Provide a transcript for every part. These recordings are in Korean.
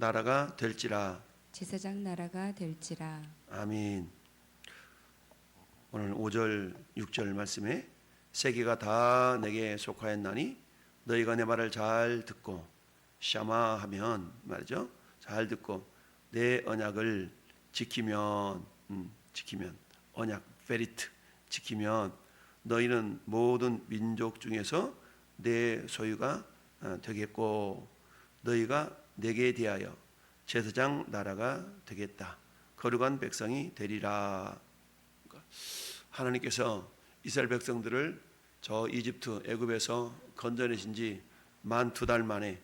나라가 될지라. 제사장 나라가 될지라. 아멘. 오늘 5절 6절 말씀에 세계가 다 내게 속하였나니 너희가 내 말을 잘 듣고 샤마하면 말이죠. 잘 듣고 내 언약을 지키면 언약 페리트 지키면 너희는 모든 민족 중에서 내 소유가 되겠고 너희가 내게 대하여 제사장 나라가 되겠다. 거룩한 백성이 되리라. 하나님께서 이스라엘 백성들을 저 이집트 애굽에서 건져내신 지 만 2달 만에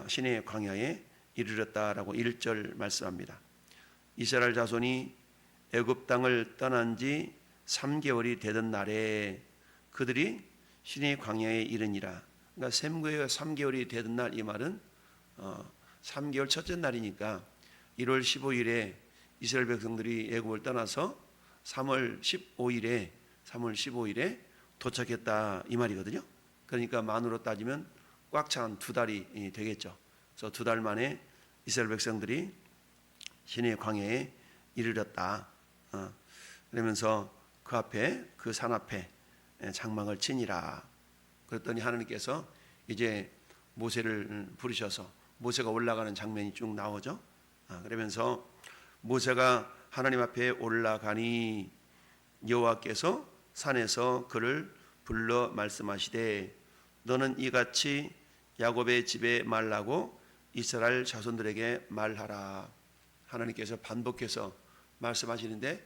시내의 광야에 이르렀다라고 1절 말씀합니다. 이스라엘 자손이 애굽 땅을 떠난 지 3개월이 되던 날에 그들이 시내의 광야에 이르니라. 그러니까 3개월이 되던 날, 이 말은 3개월 첫째 날이니까 1월 15일에 이스라엘 백성들이 애굽을 떠나서 3월 15일에 도착했다 이 말이거든요. 그러니까 만으로 따지면 꽉 찬 2달이 되겠죠. 그래서 2달 만에 이스라엘 백성들이 시내의 광야에 이르렀다. 그러면서 그 앞에, 그 산 앞에 장막을 치니라. 그랬더니 하나님께서 이제 모세를 부르셔서 모세가 올라가는 장면이 쭉 나오죠. 그러면서 모세가 하나님 앞에 올라가니 여호와께서 산에서 그를 불러 말씀하시되 너는 이같이 야곱의 집에 말하고 이스라엘 자손들에게 말하라. 하나님께서 반복해서 말씀하시는데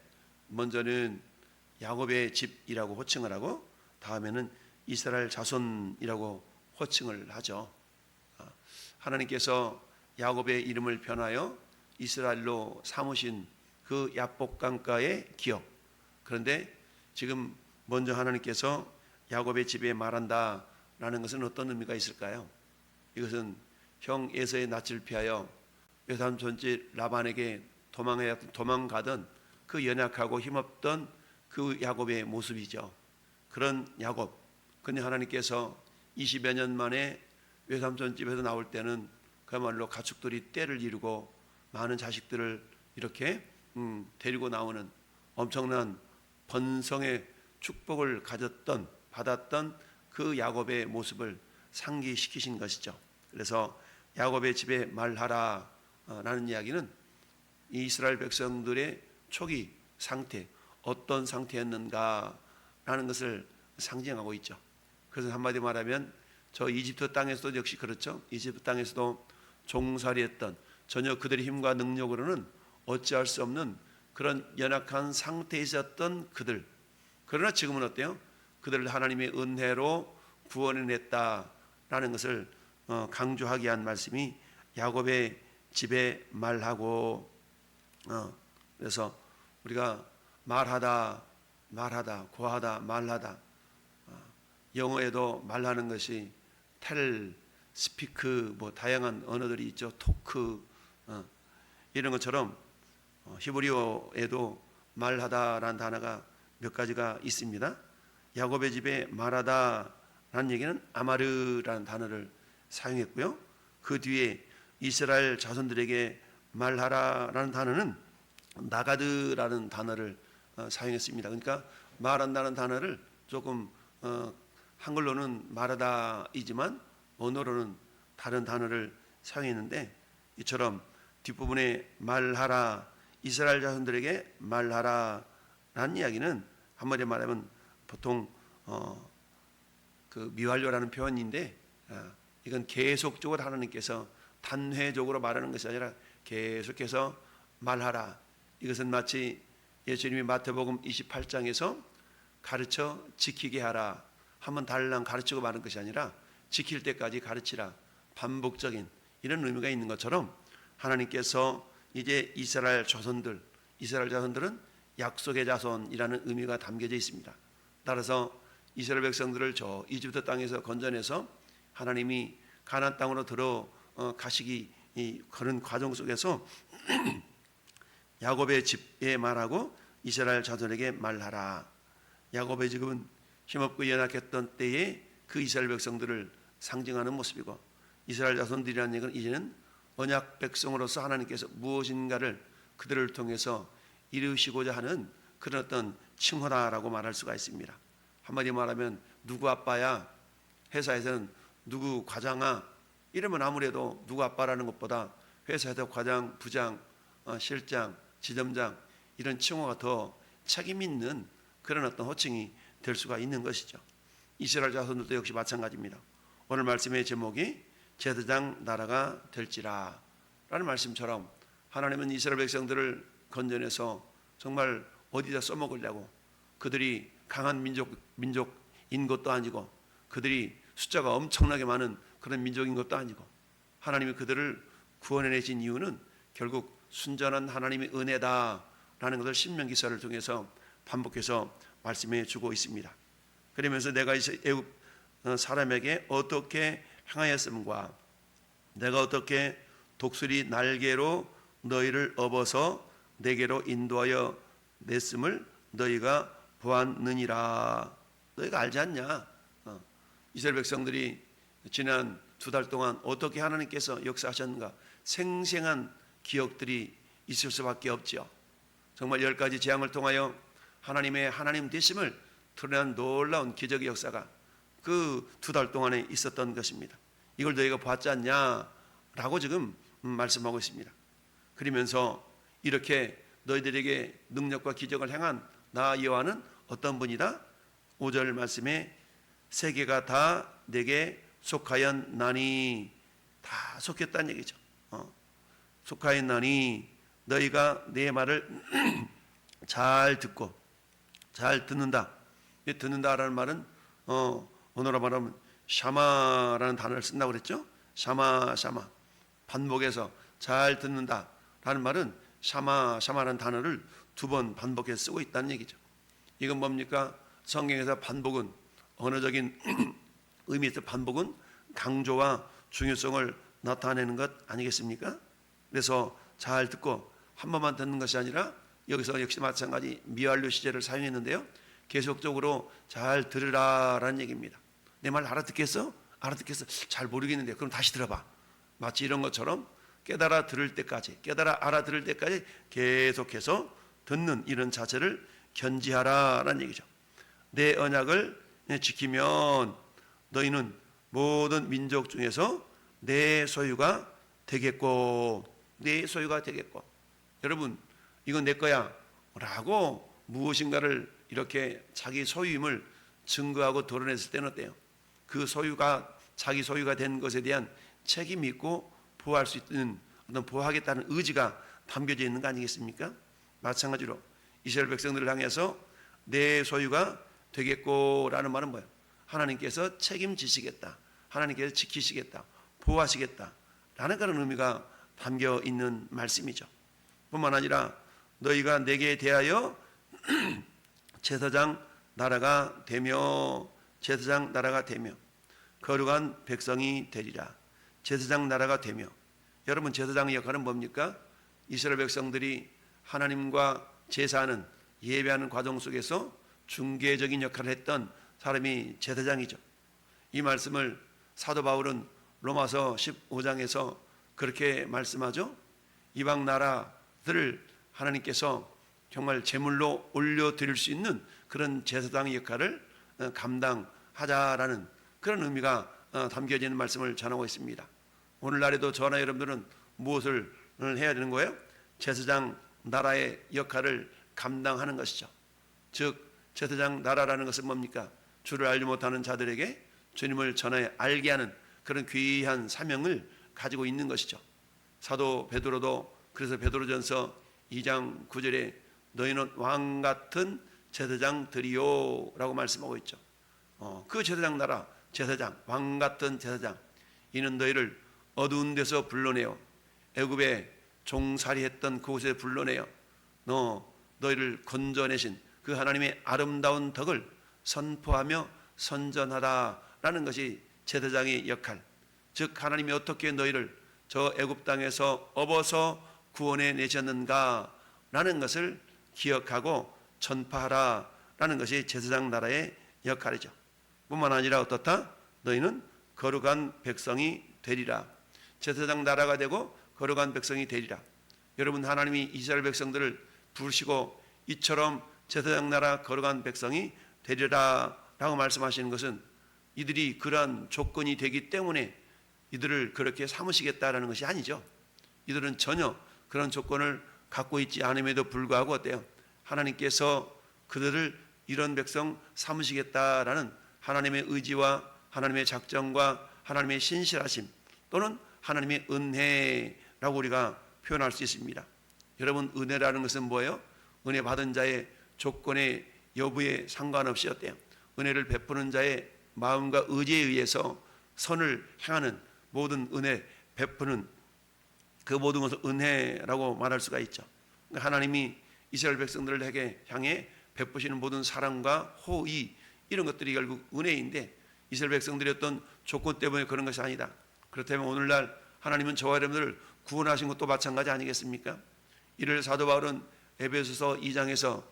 먼저는 야곱의 집이라고 호칭을 하고 다음에는 이스라엘 자손이라고 호칭을 하죠. 하나님께서 야곱의 이름을 변하여 이스라엘로 삼으신 그 야복강가의 기억. 그런데 지금 먼저 하나님께서 야곱의 집에 말한다 라는 것은 어떤 의미가 있을까요? 이것은 형 에서의 낯을 피하여 외삼촌집 라반에게 도망가던 그 연약하고 힘없던 그 야곱의 모습이죠. 그런 야곱. 근데 하나님께서 20여 년 만에 외삼촌집에서 나올 때는 그야말로 가축들이 떼를 이루고 많은 자식들을 이렇게 데리고 나오는 엄청난 번성의 축복을 받았던 그 야곱의 모습을 상기시키신 것이죠. 그래서 야곱의 집에 말하라 라는 이야기는 이스라엘 백성들의 초기 상태, 어떤 상태였는가 라는 것을 상징하고 있죠. 그래서 한마디 말하면 저 이집트 땅에서도 역시 그렇죠. 이집트 땅에서도 종살이했던 전혀 그들의 힘과 능력으로는 어찌할 수 없는 그런 연약한 상태에 있었던 그들. 그러나 지금은 어때요? 그들을 하나님의 은혜로 구원해냈다라는 것을 강조하게 한 말씀이 야곱의 집에 말하고 그래서 우리가 말하다, 고하다, 말하다 영어에도 말하는 것이 텔, 스피크 뭐 다양한 언어들이 있죠. 토크 이런 것처럼 히브리어에도 말하다라는 단어가 몇 가지가 있습니다. 야곱의 집에 말하다라는 얘기는 아마르라는 단어를 사용했고요. 그 뒤에 이스라엘 자손들에게 말하라라는 단어는 나가드라는 단어를 사용했습니다. 그러니까 말한다는 단어를 조금 한글로는 말하다이지만 언어로는 다른 단어를 사용했는데 이처럼 뒷부분에 말하라, 이스라엘 자손들에게 말하라 라는 이야기는 한마디로 말하면 보통 그 미완료라는 표현인데 이건 계속적으로 하나님께서 단회적으로 말하는 것이 아니라 계속해서 말하라. 이것은 마치 예수님이 마태복음 28장에서 가르쳐 지키게 하라. 한번 달랑 가르치고 마는 것이 아니라 지킬 때까지 가르치라. 반복적인 이런 의미가 있는 것처럼 하나님께서 이제 이스라엘 자손들은 약속의 자손이라는 의미가 담겨져 있습니다. 따라서 이스라엘 백성들을 저 이집트 땅에서 건져내서 하나님이 가나안 땅으로 들어가시기 그런 과정 속에서 야곱의 집에 말하고 이스라엘 자손에게 말하라. 야곱의 집은 힘없고 연약했던 때에 그 이스라엘 백성들을 상징하는 모습이고 이스라엘 자손들이라는 얘기는 이제는 언약 백성으로서 하나님께서 무엇인가를 그들을 통해서 이루시고자 하는 그런 어떤 칭호다라고 말할 수가 있습니다. 한마디 말하면 누구 아빠야, 회사에서는 누구 과장아 이러면 아무래도 누구 아빠라는 것보다 회사에서 과장, 부장, 실장, 지점장 이런 칭호가 더 책임 있는 그런 어떤 호칭이 될 수가 있는 것이죠. 이스라엘 자손들도 역시 마찬가지입니다. 오늘 말씀의 제목이 제사장 나라가 될지라 라는 말씀처럼 하나님은 이스라엘 백성들을 건져내서 정말 어디다 써먹으려고, 그들이 강한 민족인 것도 아니고 그들이 숫자가 엄청나게 많은 그런 민족인 것도 아니고 하나님이 그들을 구원해내신 이유는 결국 순전한 하나님의 은혜다라는 것을 신명기서를 통해서 반복해서 말씀해 주고 있습니다. 그러면서 내가 애굽 사람에게 어떻게 행하였음과 내가 어떻게 독수리 날개로 너희를 업어서 내게로 인도하여 냈음을 너희가 보았느니라. 너희가 알지 않냐? 이스라엘 백성들이 지난 2달 동안 어떻게 하나님께서 역사하셨는가 생생한 기억들이 있을 수밖에 없지요. 정말 10가지 재앙을 통하여 하나님의 하나님 되심을 드러난 놀라운 기적의 역사가 그 2달 동안에 있었던 것입니다. 이걸 너희가 보았지 않냐라고 지금 말씀하고 있습니다. 그러면서 이렇게 너희들에게 능력과 기적을 행한 나 여호와는 어떤 분이다? 5절 말씀에 세계가 다 내게 속하였나니, 다 속했다는 얘기죠. 속하였나니 너희가 내 말을 잘 듣고 잘 듣는다. 듣는다라는 말은 오늘로 말하면 샤마라는 단어를 쓴다고 그랬죠. 샤마 반복해서 잘 듣는다라는 말은 샤마라는 단어를 2번 반복해서 쓰고 있다는 얘기죠. 이건 뭡니까? 성경에서 반복은 언어적인 의미에서 반복은 강조와 중요성을 나타내는 것 아니겠습니까? 그래서 잘 듣고 한 번만 듣는 것이 아니라 여기서 역시 마찬가지 미완료 시제를 사용했는데요. 계속적으로 잘 들으라라는 얘기입니다. 내 말 알아듣겠어? 알아듣겠어? 잘 모르겠는데 그럼 다시 들어봐. 마치 이런 것처럼 깨달아 들을 때까지, 깨달아 알아들을 때까지 계속해서 듣는 이런 자세를 견지하라라는 얘기죠. 내 언약을 지키면 너희는 모든 민족 중에서 내 소유가 되겠고, 내 소유가 되겠고. 여러분, 이건 내 거야 라고 무엇인가를 이렇게 자기 소유임을 증거하고 드러냈을 때는 어때요? 그 소유가 자기 소유가 된 것에 대한 책임이 있고 보호할 수 있는 어떤 보호하겠다는 의지가 담겨져 있는 거 아니겠습니까? 마찬가지로 이스라엘 백성들을 향해서 내 소유가 되겠고라는 말은 뭐예요? 하나님께서 책임지시겠다, 하나님께서 지키시겠다, 보호하시겠다라는 그런 의미가 담겨 있는 말씀이죠. 뿐만 아니라 너희가 내게 대하여 제사장 나라가 되며, 제사장 나라가 되며 거룩한 백성이 되리라. 제사장 나라가 되며, 여러분 제사장의 역할은 뭡니까? 이스라엘 백성들이 하나님과 제사하는 예배하는 과정 속에서 중개적인 역할을 했던 사람이 제사장이죠. 이 말씀을 사도 바울은 로마서 15장에서 그렇게 말씀하죠. 이방 나라들을 하나님께서 정말 제물로 올려드릴 수 있는 그런 제사장의 역할을 감당하자라는 그런 의미가 담겨져 있는 말씀을 전하고 있습니다. 오늘날에도 저나 여러분들은 무엇을 해야 되는 거예요? 제사장 나라의 역할을 감당하는 것이죠. 즉 제사장 나라라는 것은 뭡니까? 주를 알지 못하는 자들에게 주님을 전해 알게 하는 그런 귀한 사명을 가지고 있는 것이죠. 사도 베드로도 그래서 베드로전서 2장 9절에 너희는 왕 같은 제사장들이요 라고 말씀하고 있죠. 그 제사장 나라, 제사장, 왕 같은 제사장, 이는 너희를 어두운 데서 불러내어 애굽에 종살이했던 그곳에 불러내어 너희를 건져내신 그 하나님의 아름다운 덕을 선포하며 선전하라라는 것이 제사장의 역할. 즉 하나님이 어떻게 너희를 저 애굽 땅에서 업어서 구원해 내셨는가라는 것을 기억하고 전파하라라는 것이 제사장 나라의 역할이죠. 뿐만 아니라 어떻다? 너희는 거룩한 백성이 되리라. 제사장 나라가 되고 거룩한 백성이 되리라. 여러분, 하나님이 이스라엘 백성들을 부르시고 이처럼 제사장 나라 거룩한 백성이 되리라 라고 말씀하시는 것은 이들이 그러한 조건이 되기 때문에 이들을 그렇게 삼으시겠다라는 것이 아니죠. 이들은 전혀 그런 조건을 갖고 있지 않음에도 불구하고 어때요? 하나님께서 그들을 이런 백성 삼으시겠다라는 하나님의 의지와 하나님의 작정과 하나님의 신실하심 또는 하나님의 은혜라고 우리가 표현할 수 있습니다. 여러분, 은혜라는 것은 뭐예요? 은혜 받은 자의 조건의 여부에 상관없이 어때요? 은혜를 베푸는 자의 마음과 의지에 의해서 선을 행하는 모든 은혜 베푸는 그 모든 것을 은혜라고 말할 수가 있죠. 하나님이 이스라엘 백성들에게 향해 베푸시는 모든 사랑과 호의, 이런 것들이 결국 은혜인데 이스라엘 백성들의 어떤 조건 때문에 그런 것이 아니다. 그렇다면 오늘날 하나님은 저와 여러분들을 구원하신 것도 마찬가지 아니겠습니까? 이를 사도 바울은 에베소서 2장에서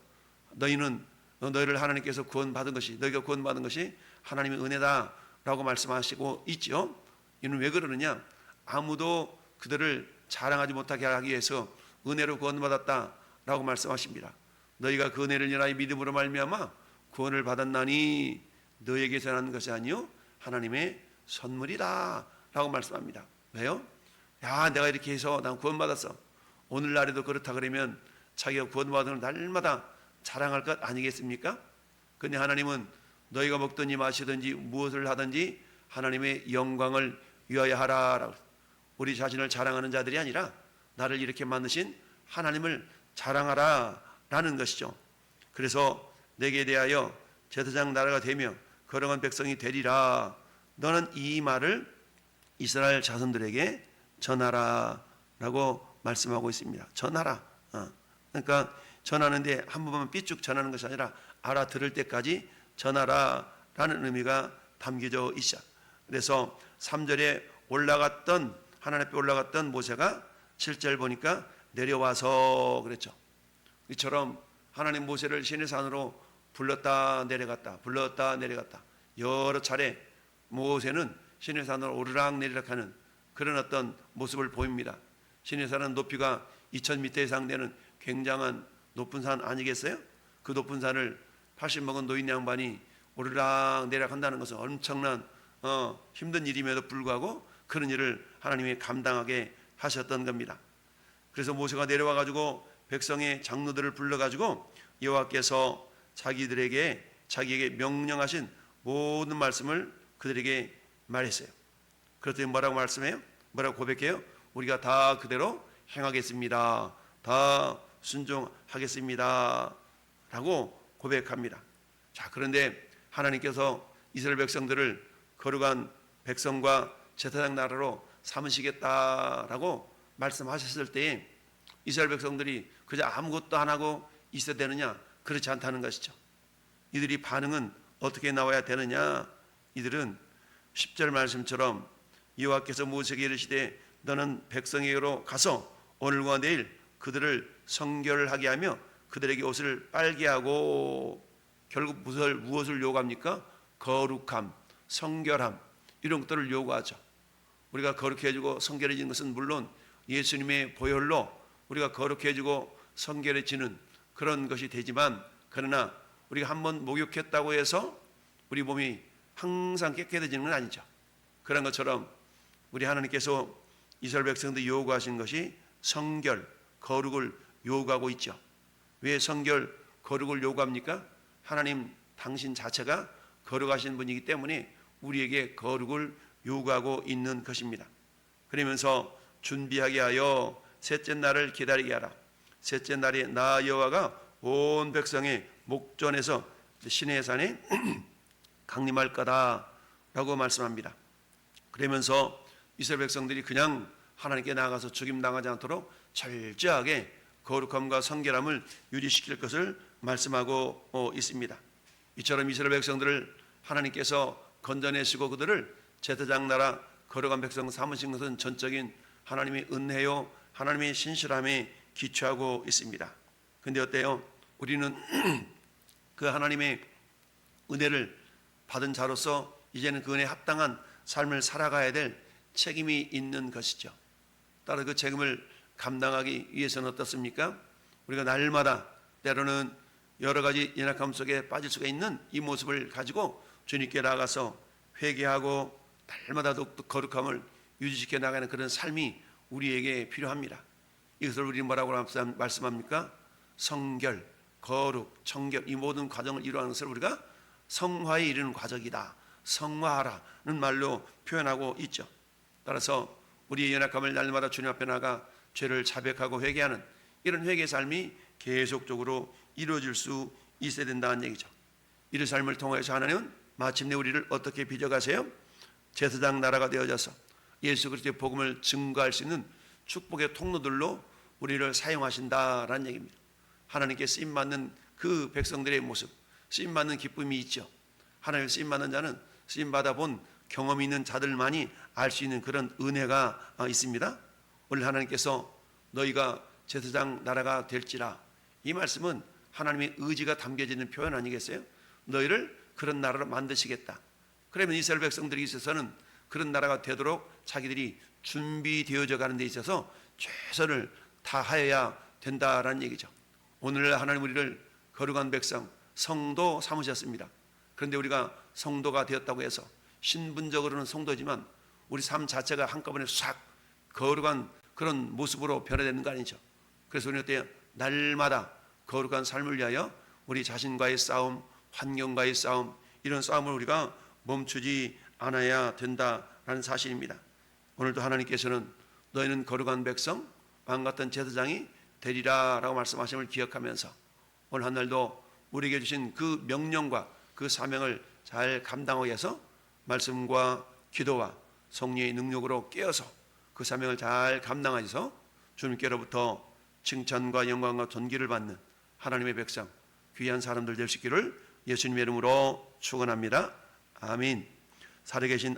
너희를 하나님께서 구원받은 것이, 너희가 구원받은 것이 하나님의 은혜다라고 말씀하시고 있죠. 이는 왜 그러느냐? 아무도 그들을 자랑하지 못하게 하기 위해서 은혜로 구원받았다라고 말씀하십니다. 너희가 그 은혜를 인하여 믿음으로 말미암아 구원을 받았나니 너희에게서 난 것이 아니요 하나님의 선물이다라고 말씀합니다. 왜요? 야, 내가 이렇게 해서 난 구원받았어. 오늘날에도 그렇다 그러면 자기가 구원받은 걸 날마다 자랑할 것 아니겠습니까? 근데 하나님은 너희가 먹든지 마시든지 무엇을 하든지 하나님의 영광을 위하여 하라라고, 우리 자신을 자랑하는 자들이 아니라 나를 이렇게 만드신 하나님을 자랑하라라는 것이죠. 그래서 내게 대하여 제사장 나라가 되며 거룩한 백성이 되리라. 너는 이 말을 이스라엘 자손들에게 전하라라고 말씀하고 있습니다. 전하라. 그러니까 전하는데 한 번만 삐쭉 전하는 것이 아니라 알아들을 때까지 전하라라는 의미가 담겨져 있어. 그래서 3절에 하나님 앞에 올라갔던 모세가 7절 보니까 내려와서 그랬죠. 이처럼 하나님 모세를 시내 산으로 불렀다 내려갔다 여러 차례 모세는 시내 산으로 오르락 내리락 하는 그런 어떤 모습을 보입니다. 시내 산은 높이가 2000m 이상 되는 굉장한 높은 산 아니겠어요? 그 높은 산을 80 먹은 노인 양반이 오르락 내리락 한다는 것은 엄청난 힘든 일임에도 불구하고 그런 일을 하나님이 감당하게 하셨던 겁니다. 그래서 모세가 내려와 가지고 백성의 장로들을 불러 가지고 여호와께서 자기에게 명령하신 모든 말씀을 그들에게 말했어요. 그랬더니 뭐라고 말씀해요? 뭐라고 고백해요? 우리가 다 그대로 행하겠습니다. 다 순종하겠습니다. 라고 고백합니다. 자, 그런데 하나님께서 이스라엘 백성들을 거룩한 백성과 제사장 나라로 삼으시겠다라고 말씀하셨을 때에 이스라엘 백성들이 그저 아무것도 안 하고 있어야 되느냐? 그렇지 않다는 것이죠. 이들이 반응은 어떻게 나와야 되느냐? 이들은 10절 말씀처럼 여호와께서 모세에게 이르시되 너는 백성에게로 가서 오늘과 내일 그들을 성결하게 하며 그들에게 옷을 빨게 하고, 결국 무엇을 요구합니까? 거룩함, 성결함, 이런 것들을 요구하죠. 우리가 거룩해지고 성결해지는 것은 물론 예수님의 보혈로 우리가 거룩해지고 성결해지는 그런 것이 되지만, 그러나 우리가 한번 목욕했다고 해서 우리 몸이 항상 깨끗해지는 건 아니죠. 그런 것처럼 우리 하나님께서 이스라엘 백성들 요구하신 것이 성결, 거룩을 요구하고 있죠. 왜 성결, 거룩을 요구합니까? 하나님 당신 자체가 거룩하신 분이기 때문에 우리에게 거룩을 요구하고 있는 것입니다. 그러면서 준비하게 하여 셋째 날을 기다리게 하라. 셋째 날에 나 여호와가 온 백성의 목전에서 시내산에 강림할 거다라고 말씀합니다. 그러면서 이스라엘 백성들이 그냥 하나님께 나아가서 죽임당하지 않도록 철저하게 거룩함과 성결함을 유지시킬 것을 말씀하고 있습니다. 이처럼 이스라엘 백성들을 하나님께서 건져내시고 그들을 제사장 나라 거룩한 백성 삼으신 것은 전적인 하나님의 은혜요 하나님의 신실함에 기초하고 있습니다. 근데 어때요? 우리는 그 하나님의 은혜를 받은 자로서 이제는 그 은혜에 합당한 삶을 살아가야 될 책임이 있는 것이죠. 따라 그 책임을 감당하기 위해서는 어떻습니까? 우리가 날마다 때로는 여러 가지 연약함 속에 빠질 수가 있는 이 모습을 가지고 주님께 나가서 회개하고 날마다 더욱 거룩함을 유지시켜 나가는 그런 삶이 우리에게 필요합니다. 이것을 우리는 뭐라고 말씀합니까? 성결, 거룩, 청결, 이 모든 과정을 이루어가는 것을 우리가 성화에 이르는 과정이다, 성화하라는 말로 표현하고 있죠. 따라서 우리의 연약함을 날마다 주님 앞에 나가 죄를 자백하고 회개하는 이런 회개 삶이 계속적으로 이루어질 수 있어야 된다는 얘기죠. 이런 삶을 통해서 하나님은 마침내 우리를 어떻게 빚어가세요? 제사장 나라가 되어져서 예수 그리스도의 복음을 증거할 수 있는 축복의 통로들로 우리를 사용하신다라는 얘기입니다. 하나님께 쓰임받는 그 백성들의 모습, 쓰임받는 기쁨이 있죠. 하나님의 쓰임받는 자는 쓰임받아 본 경험이 있는 자들만이 알 수 있는 그런 은혜가 있습니다. 오늘 하나님께서 너희가 제사장 나라가 될지라, 이 말씀은 하나님의 의지가 담겨져 있는 표현 아니겠어요? 너희를 그런 나라로 만드시겠다. 그러면 이스라엘 백성들이 있어서는 그런 나라가 되도록 자기들이 준비되어져 가는 데 있어서 최선을 다하여야 된다라는 얘기죠. 오늘 하나님 우리를 거룩한 백성, 성도 삼으셨습니다. 그런데 우리가 성도가 되었다고 해서 신분적으로는 성도지만 우리 삶 자체가 한꺼번에 싹 거룩한 그런 모습으로 변화되는 거 아니죠. 그래서 우리는 어때요? 날마다 거룩한 삶을 위하여 우리 자신과의 싸움, 환경과의 싸움, 이런 싸움을 우리가 멈추지 않아야 된다라는 사실입니다. 오늘도 하나님께서는 너희는 거룩한 백성, 왕같은 제사장이 되리라 라고 말씀하심을 기억하면서 오늘 한 날도 우리에게 주신 그 명령과 그 사명을 잘 감당하기 위해서 말씀과 기도와 성령의 능력으로 깨어서 그 사명을 잘 감당하셔서 주님께로부터 칭찬과 영광과 존귀를 받는 하나님의 백성, 귀한 사람들 될 수 있기를 예수님의 이름으로 축원합니다. 아멘. 살아계신